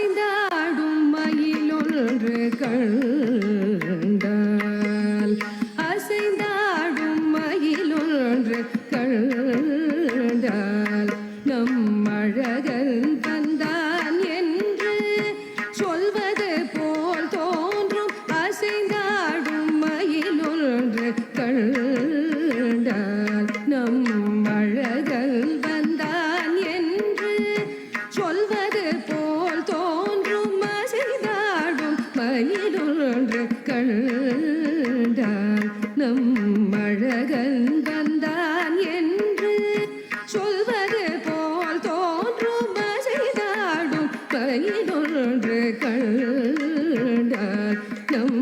அசைந்தாடும் மயிலொன்று கண்டால் அசைந்தாடும் மயிலொன்று கண்டால் நம் அழகன் வந்தான் என்று சொல்வது போல் தோன்றும். அசைந்தாடும் மயிலொன்று கண்டால் நம் அழகன் வந்தான் என்று சொல்வது போல் தோன்றும். அசைந்தாடும் மயிலொன்று கண்டால் நம் அழகன் வந்தான் என்று சொல்வது போல் தோன்றும். அசைந்தாடும் மயிலொன்று கண்டால் நம்